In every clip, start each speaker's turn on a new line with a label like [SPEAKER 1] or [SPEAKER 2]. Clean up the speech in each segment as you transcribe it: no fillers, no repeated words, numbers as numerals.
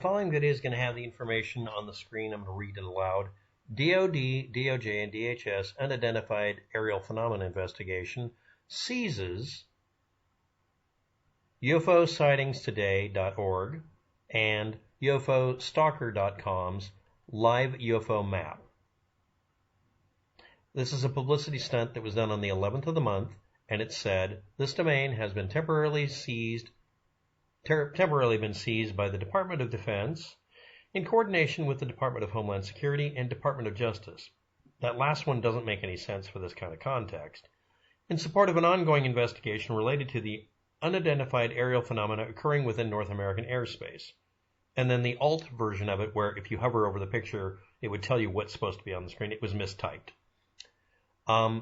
[SPEAKER 1] following video is going to have the information on the screen. I'm going to read it aloud. DOD, DOJ, and DHS unidentified aerial phenomena investigation seizes UFOsightings.today.org and UFOstalker.com's live UFO map. This is a publicity stunt that was done on the 11th of the month, and it said, this domain has been temporarily been seized by the Department of Defense in coordination with the Department of Homeland Security and Department of Justice. That last one doesn't make any sense for this kind of context. In support of an ongoing investigation related to the unidentified aerial phenomena occurring within North American airspace. And then the alt version of it, where if you hover over the picture, it would tell you what's supposed to be on the screen. It was mistyped.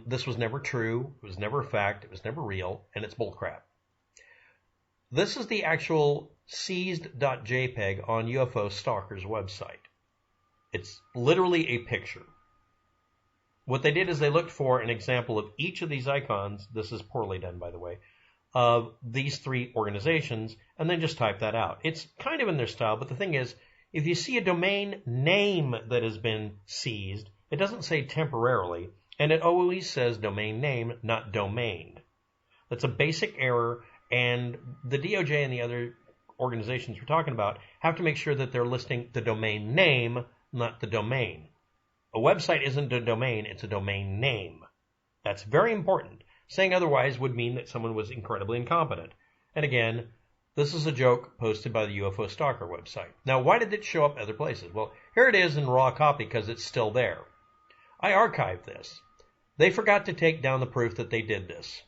[SPEAKER 1] This was never true. It was never a fact. It was never real. And it's bullcrap. This is the actual seized.jpg on UFO Stalker's website. It's literally a picture. What they did is they looked for an example of each of these icons. This is poorly done, by the way, of these three organizations, and then just type that out. It's kind of in their style, but the thing is, if you see a domain name that has been seized, it doesn't say temporarily, and it always says domain name, not domained. That's a basic error, and the DOJ and the other organizations we're talking about have to make sure that they're listing the domain name, not the domain. A website isn't a domain, it's a domain name. That's very important. Saying otherwise would mean that someone was incredibly incompetent. And again, this is a joke posted by the UFO Stalker website. Now, why did it show up other places? Well, here it is in raw copy because it's still there. I archived this. They forgot to take down the proof that they did this.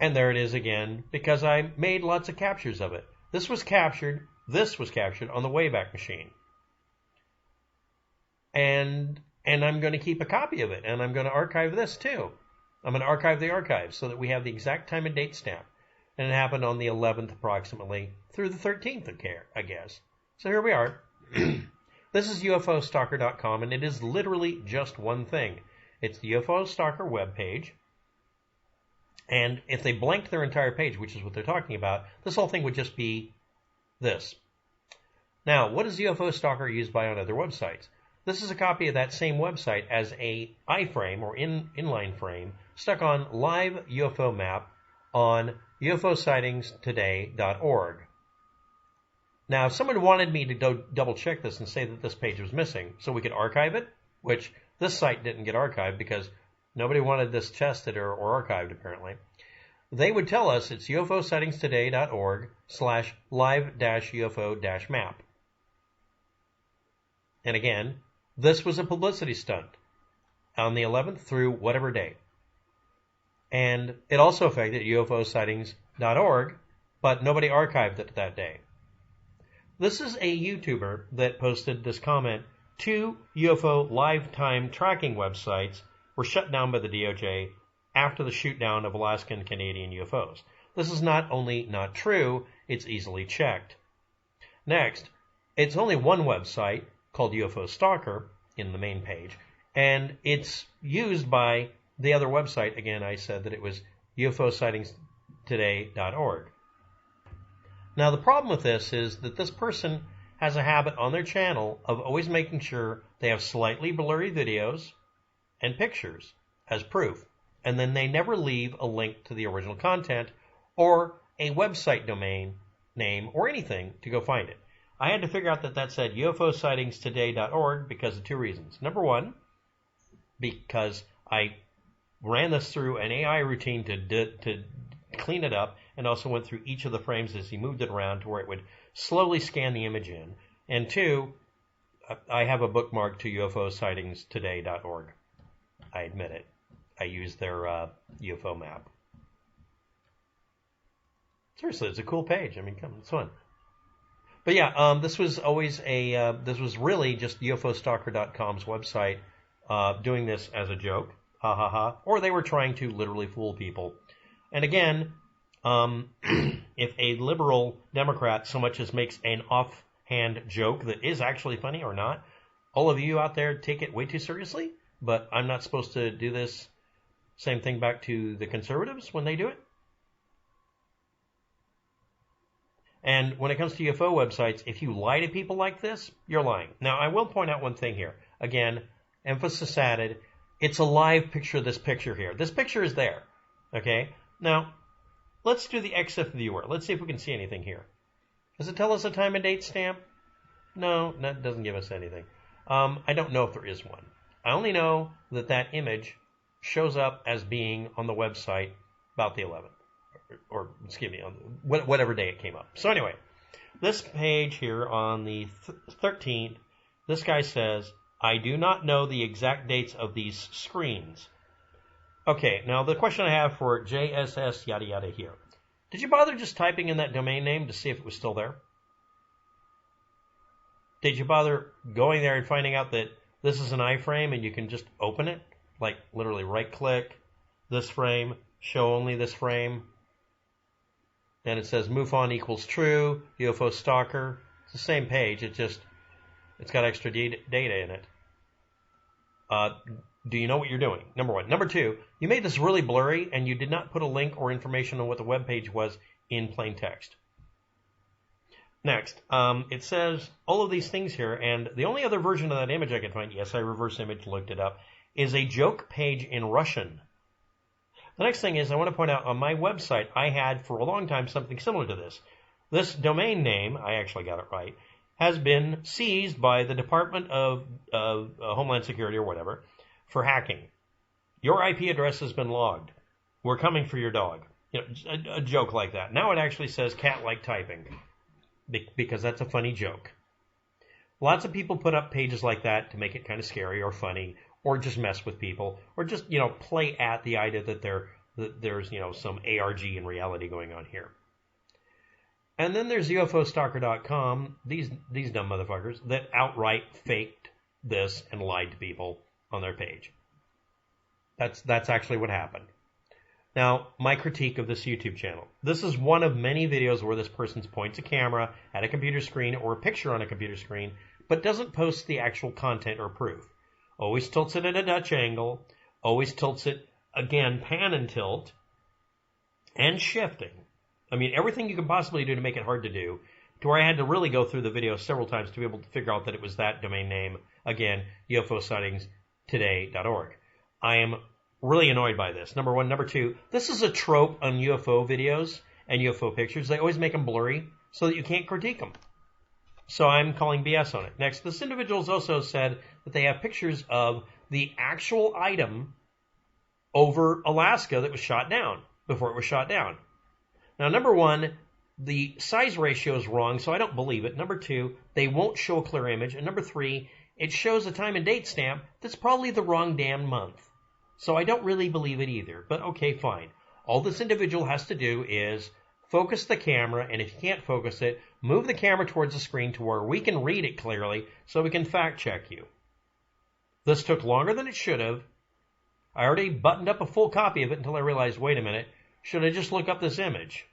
[SPEAKER 1] And there it is again, because I made lots of captures of it. This was captured on the Wayback Machine. And I'm going to keep a copy of it, and I'm going to archive this too. I'm going to archive the archives so that we have the exact time and date stamp. And it happened on the 11th approximately through the 13th, I guess. So here we are. This is UFOstalker.com, and it is literally just one thing. It's the UFO Stalker webpage. And if they blanked their entire page, which is what they're talking about, this whole thing would just be this. Now, what is UFO Stalker used by on other websites? This is a copy of that same website as a iframe or inline frame stuck on live UFO map on UFOsightings.today.org. Now, if someone wanted me to double check this and say that this page was missing so we could archive it, which this site didn't get archived because nobody wanted this tested or archived, apparently. They would tell us it's UFOsightings.today.org/live-UFO-map. And again, this was a publicity stunt on the 11th through whatever date. And it also affected UFOsightings.org, but nobody archived it that day. This is a YouTuber that posted this comment. 2 UFO lifetime tracking websites were shut down by the DOJ after the shoot-down of Alaskan Canadian UFOs. This is not only not true, it's easily checked. Next, it's only one website called UFO Stalker in the main page, and it's used by the other website. Again, I said that it was UFOsightings.today.org. Now, the problem with this is that this person has a habit on their channel of always making sure they have slightly blurry videos and pictures as proof, and then they never leave a link to the original content or a website domain name or anything to go find it. I had to figure out that said UFOsightings.today.org because of two reasons. Number one, because I ran this through an AI routine to clean it up, and also went through each of the frames as he moved it around to where it would slowly scan the image in. And two, I have a bookmark to UFOsightings.today.org. I admit it. I used their UFO map. Seriously, it's a cool page. I mean, come on, it's fun. But yeah, this was always this was really just UFOstalker.com's website doing this as a joke. Ha ha ha. Or they were trying to literally fool people. And again, if a liberal Democrat so much as makes an offhand joke that is actually funny or not, all of you out there take it way too seriously, but I'm not supposed to do this same thing back to the conservatives when they do it. And when it comes to UFO websites, if you lie to people like this, you're lying. Now, I will point out one thing here. Again, emphasis added. It's a live picture of this picture here. This picture is there. Okay? Now, let's do the EXIF viewer. Let's see if we can see anything here. Does it tell us a time and date stamp? No, that doesn't give us anything. I don't know if there is one. I only know that that image shows up as being on the website about the 11th. Or excuse me, on whatever day it came up. So anyway, this page here on the 13th, this guy says, I do not know the exact dates of these screens. Okay, now the question I have for JSS yada yada here. Did you bother just typing in that domain name to see if it was still there? Did you bother going there and finding out that this is an iframe and you can just open it? Like literally right click, this frame, show only this frame. And it says MUFON equals true, UFO stalker. It's the same page, it's got extra data in it. Do you know what you're doing? Number one. Number two, you made this really blurry and you did not put a link or information on what the web page was in plain text. Next, it says all of these things here, and the only other version of that image I could find, yes, I reverse image looked it up, is a joke page in Russian. The next thing is I want to point out on my website, I had for a long time something similar to this. This domain name, I actually got it right, has been seized by the Department of Homeland Security or whatever for hacking. Your IP address has been logged. We're coming for your dog. You know, a joke like that. Now it actually says cat-like typing because that's a funny joke. Lots of people put up pages like that to make it kind of scary or funny, or just mess with people, or just, play at the idea that there's, some ARG in reality going on here. And then there's UFOstalker.com, these dumb motherfuckers that outright faked this and lied to people on their page. That's actually what happened. Now, my critique of this YouTube channel. This is one of many videos where this person points a camera at a computer screen or a picture on a computer screen, but doesn't post the actual content or proof. Always tilts it at a Dutch angle, always tilts it, again, pan and tilt, and shifting. I mean, everything you can possibly do to make it hard to do, to where I had to really go through the video several times to be able to figure out that it was that domain name, again, UFOsightings.today.org. I am really annoyed by this, number one. Number two, this is a trope on UFO videos and UFO pictures. They always make them blurry so that you can't critique them. So I'm calling BS on it. Next, this individual has also said that they have pictures of the actual item over Alaska that was shot down, before it was shot down. Now, number one, the size ratio is wrong, so I don't believe it. Number two, they won't show a clear image. And number three, it shows a time and date stamp that's probably the wrong damn month. So I don't really believe it either. But okay, fine. All this individual has to do is focus the camera, and if you can't focus it, move the camera towards the screen to where we can read it clearly so we can fact check you. This took longer than it should have. I already buttoned up a full copy of it until I realized, wait a minute, should I just look up this image?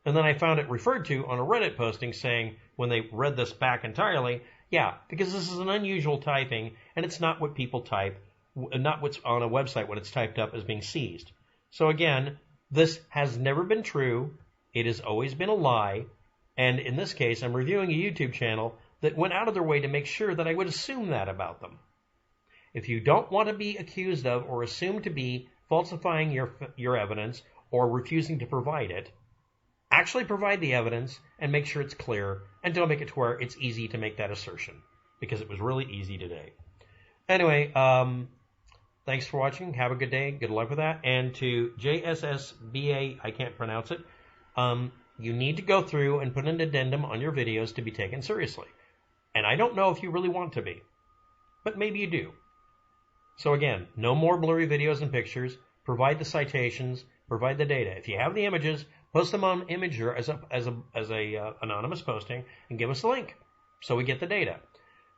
[SPEAKER 1] And then I found it referred to on a Reddit posting saying, when they read this back entirely, yeah, because this is an unusual typing, and it's not what people type, not what's on a website when it's typed up as being seized. So again, this has never been true. It has always been a lie. And in this case, I'm reviewing a YouTube channel that went out of their way to make sure that I would assume that about them. If you don't want to be accused of or assumed to be falsifying your evidence or refusing to provide it, actually provide the evidence and make sure it's clear, and don't make it to where it's easy to make that assertion, because it was really easy today. Anyway, thanks for watching. Have a good day. Good luck with that. And to JSSBA, I can't pronounce it, you need to go through and put an addendum on your videos to be taken seriously. And I don't know if you really want to be, but maybe you do. So again, no more blurry videos and pictures. Provide the citations. Provide the data. If you have the images, post them on Imager as a anonymous posting, and give us a link so we get the data.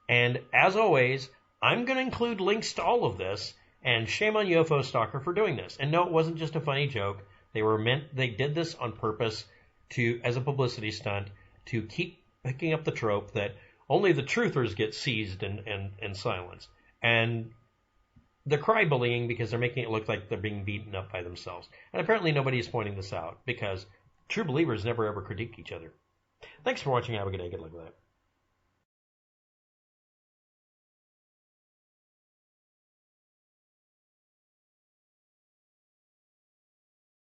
[SPEAKER 1] And as always, I'm going to include links to all of this. And shame on UFO Stalker for doing this. And no, it wasn't just a funny joke. They did this on purpose as a publicity stunt to keep picking up the trope that only the truthers get seized and silenced. And they're cry-bullying because they're making it look like they're being beaten up by themselves. And apparently nobody is pointing this out because true believers never ever critique each other. Thanks for watching. Have a good day. Good luck with that.